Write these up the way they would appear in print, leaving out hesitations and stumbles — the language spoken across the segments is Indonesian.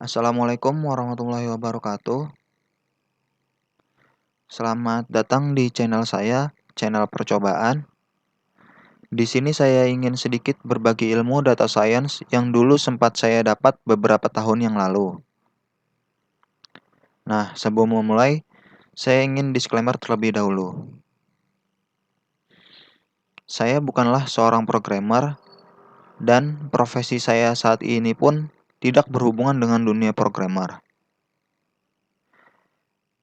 Assalamualaikum warahmatullahi wabarakatuh. Selamat datang di channel saya, channel percobaan. Di sini saya ingin sedikit berbagi ilmu data science yang dulu sempat saya dapat beberapa tahun yang lalu. Nah, sebelum memulai, saya ingin disclaimer terlebih dahulu. Saya bukanlah seorang programmer dan profesi saya saat ini pun tidak berhubungan dengan dunia programmer.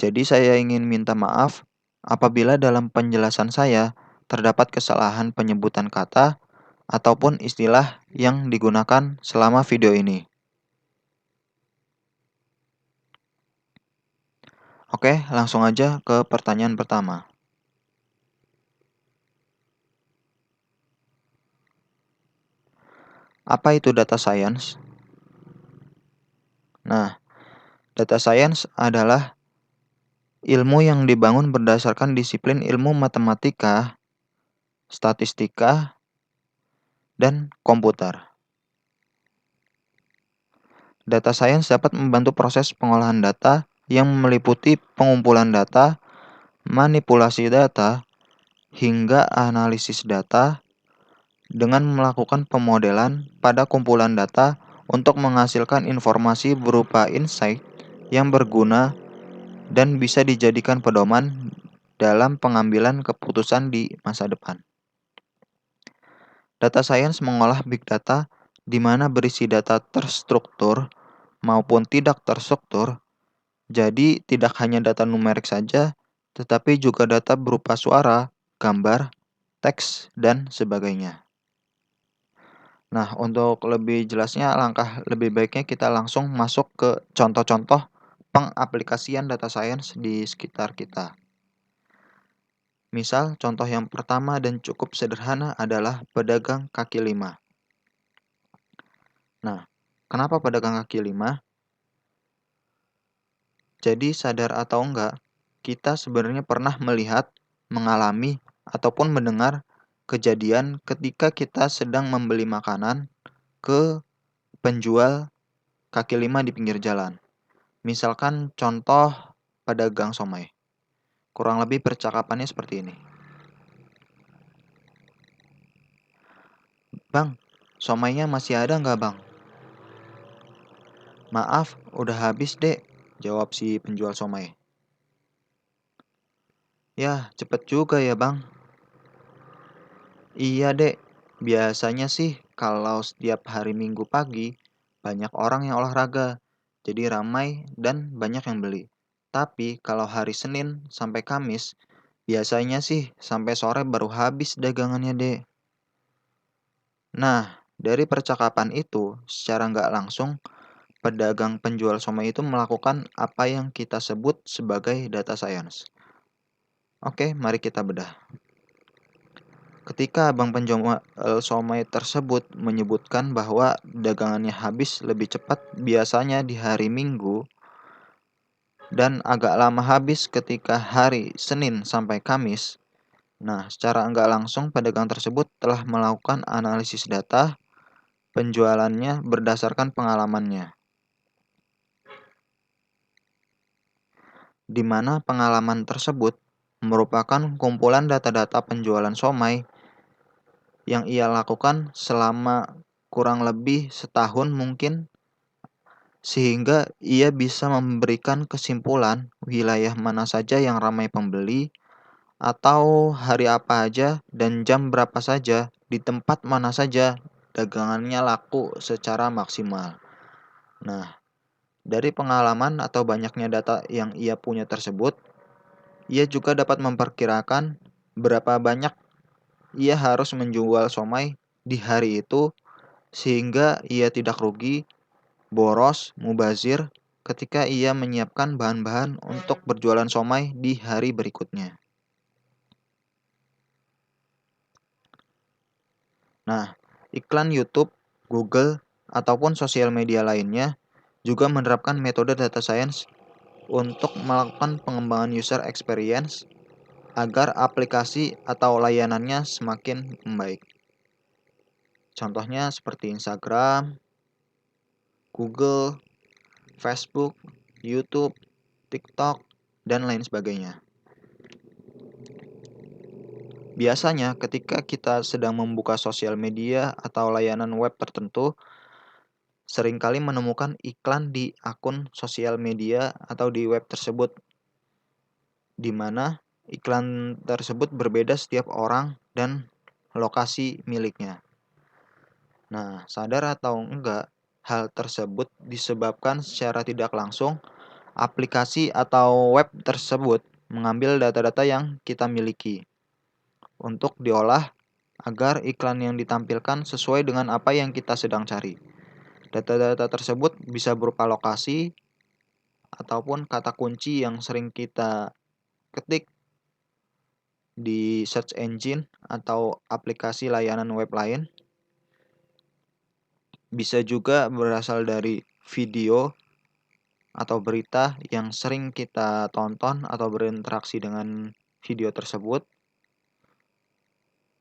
Jadi saya ingin minta maaf apabila dalam penjelasan saya terdapat kesalahan penyebutan kata ataupun istilah yang digunakan selama video ini. Oke, langsung aja ke pertanyaan pertama. Apa itu data science? Nah, data science adalah ilmu yang dibangun berdasarkan disiplin ilmu matematika, statistika, dan komputer. Data science dapat membantu proses pengolahan data yang meliputi pengumpulan data, manipulasi data, hingga analisis data dengan melakukan pemodelan pada kumpulan data untuk menghasilkan informasi berupa insight yang berguna dan bisa dijadikan pedoman dalam pengambilan keputusan di masa depan. Data science mengolah big data di mana berisi data terstruktur maupun tidak terstruktur. Jadi tidak hanya data numerik saja, tetapi juga data berupa suara, gambar, teks, dan sebagainya. Nah, untuk lebih jelasnya, alangkah lebih baiknya kita langsung masuk ke contoh-contoh pengaplikasian data science di sekitar kita. Misal, contoh yang pertama dan cukup sederhana adalah pedagang kaki lima. Nah, kenapa pedagang kaki lima? Jadi, sadar atau enggak, kita sebenarnya pernah melihat, mengalami, ataupun mendengar kejadian ketika kita sedang membeli makanan ke penjual kaki lima di pinggir jalan. Misalkan contoh pedagang somai. Kurang lebih percakapannya seperti ini. Bang, somainya masih ada nggak bang? Maaf, udah habis dek, jawab si penjual somai. Ya, cepet juga ya bang. Iya dek, biasanya sih kalau setiap hari Minggu pagi, banyak orang yang olahraga, jadi ramai dan banyak yang beli. Tapi kalau hari Senin sampai Kamis, biasanya sih sampai sore baru habis dagangannya dek. Nah, dari percakapan itu, secara nggak langsung, pedagang penjual somai itu melakukan apa yang kita sebut sebagai data science. Oke, mari kita bedah. Ketika abang penjual somai tersebut menyebutkan bahwa dagangannya habis lebih cepat biasanya di hari Minggu dan agak lama habis ketika hari Senin sampai Kamis. Nah, secara nggak langsung pedagang tersebut telah melakukan analisis data penjualannya berdasarkan pengalamannya, di mana pengalaman tersebut merupakan kumpulan data-data penjualan somai yang ia lakukan selama kurang lebih setahun mungkin, sehingga ia bisa memberikan kesimpulan wilayah mana saja yang ramai pembeli atau hari apa aja dan jam berapa saja di tempat mana saja dagangannya laku secara maksimal. Nah, dari pengalaman atau banyaknya data yang ia punya tersebut, ia juga dapat memperkirakan berapa banyak ia harus menjual somai di hari itu sehingga ia tidak rugi, boros, mubazir ketika ia menyiapkan bahan-bahan untuk berjualan somai di hari berikutnya. Nah, iklan YouTube, Google, ataupun sosial media lainnya juga menerapkan metode data science untuk melakukan pengembangan user experience agar aplikasi atau layanannya semakin membaik. Contohnya seperti Instagram, Google, Facebook, YouTube, TikTok, dan lain sebagainya. Biasanya ketika kita sedang membuka sosial media atau layanan web tertentu, seringkali menemukan iklan di akun sosial media atau di web tersebut, di mana iklan tersebut berbeda setiap orang dan lokasi miliknya. Nah, sadar atau enggak, hal tersebut disebabkan secara tidak langsung aplikasi atau web tersebut mengambil data-data yang kita miliki untuk diolah agar iklan yang ditampilkan sesuai dengan apa yang kita sedang cari. Data-data tersebut bisa berupa lokasi ataupun kata kunci yang sering kita ketik di search engine atau aplikasi layanan web lain. Bisa juga berasal dari video atau berita yang sering kita tonton atau berinteraksi dengan video tersebut.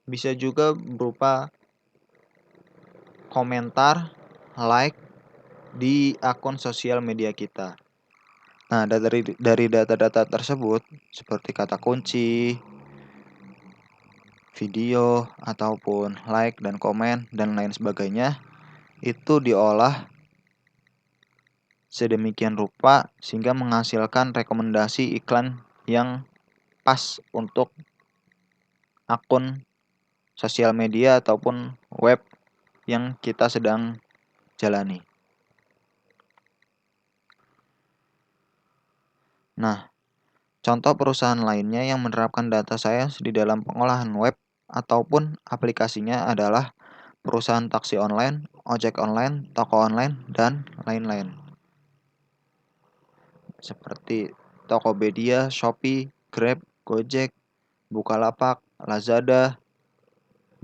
Bisa juga berupa komentar, like di akun sosial media kita. Nah, dari data-data tersebut seperti kata kunci, video, ataupun like dan komen dan lain sebagainya itu diolah sedemikian rupa sehingga menghasilkan rekomendasi iklan yang pas untuk akun sosial media ataupun web yang kita sedang jalani. Nah, contoh perusahaan lainnya yang menerapkan data science di dalam pengolahan web ataupun aplikasinya adalah perusahaan taksi online, ojek online, toko online, dan lain-lain. Seperti Tokopedia, Shopee, Grab, Gojek, Bukalapak, Lazada,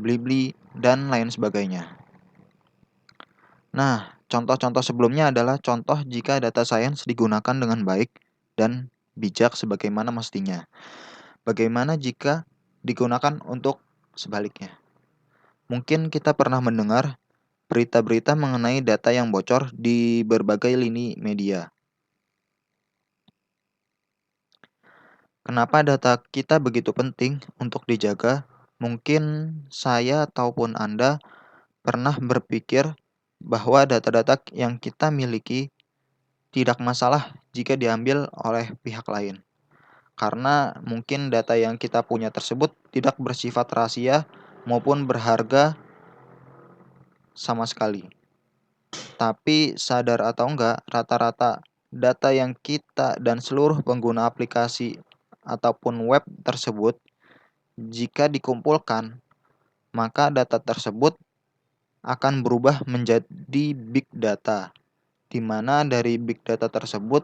Blibli, dan lain sebagainya. Nah, contoh-contoh sebelumnya adalah contoh jika data science digunakan dengan baik dan bijak sebagaimana mestinya. Bagaimana jika digunakan untuk sebaliknya? Mungkin kita pernah mendengar berita-berita mengenai data yang bocor di berbagai lini media. Kenapa data kita begitu penting untuk dijaga? Mungkin saya ataupun Anda pernah berpikir bahwa data-data yang kita miliki tidak masalah jika diambil oleh pihak lain. Karena mungkin data yang kita punya tersebut tidak bersifat rahasia maupun berharga sama sekali. Tapi sadar atau enggak, rata-rata data yang kita dan seluruh pengguna aplikasi ataupun web tersebut jika dikumpulkan, maka data tersebut akan berubah menjadi big data, di mana dari big data tersebut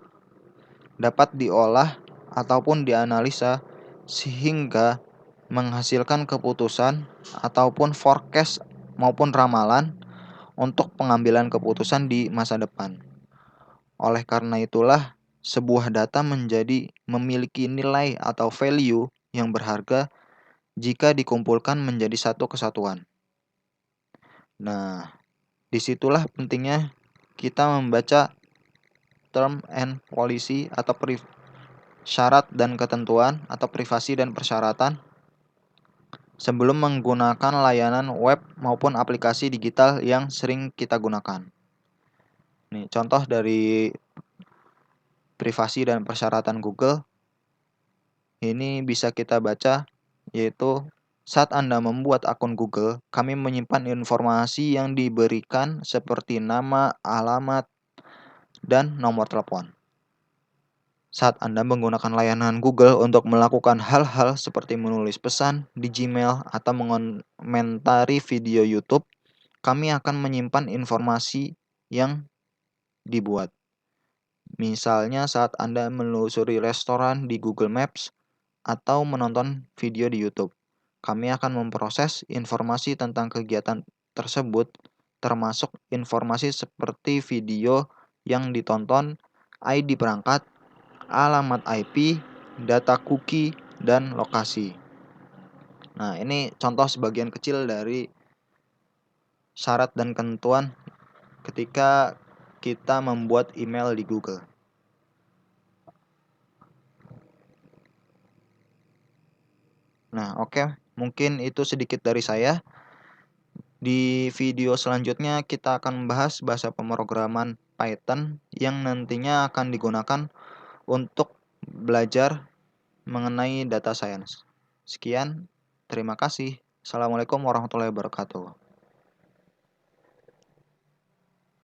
dapat diolah ataupun dianalisa sehingga menghasilkan keputusan ataupun forecast maupun ramalan untuk pengambilan keputusan di masa depan. Oleh karena itulah, sebuah data menjadi memiliki nilai atau value yang berharga jika dikumpulkan menjadi satu kesatuan. Nah, disitulah pentingnya kita membaca term and policy atau syarat dan ketentuan atau privasi dan persyaratan sebelum menggunakan layanan web maupun aplikasi digital yang sering kita gunakan. Nih, contoh dari privasi dan persyaratan Google ini bisa kita baca, yaitu saat Anda membuat akun Google, kami menyimpan informasi yang diberikan seperti nama, alamat, dan nomor telepon. Saat Anda menggunakan layanan Google untuk melakukan hal-hal seperti menulis pesan di Gmail atau mengomentari video YouTube, kami akan menyimpan informasi yang dibuat. Misalnya saat Anda menelusuri restoran di Google Maps atau menonton video di YouTube, kami akan memproses informasi tentang kegiatan tersebut, termasuk informasi seperti video yang ditonton, ID perangkat, alamat IP, data cookie, dan lokasi. Nah, ini contoh sebagian kecil dari syarat dan ketentuan ketika kita membuat email di Google. Nah, oke, mungkin itu sedikit dari saya. Di video selanjutnya kita akan membahas bahasa pemrograman Python yang nantinya akan digunakan untuk belajar mengenai data science. Sekian, terima kasih. Assalamualaikum warahmatullahi wabarakatuh.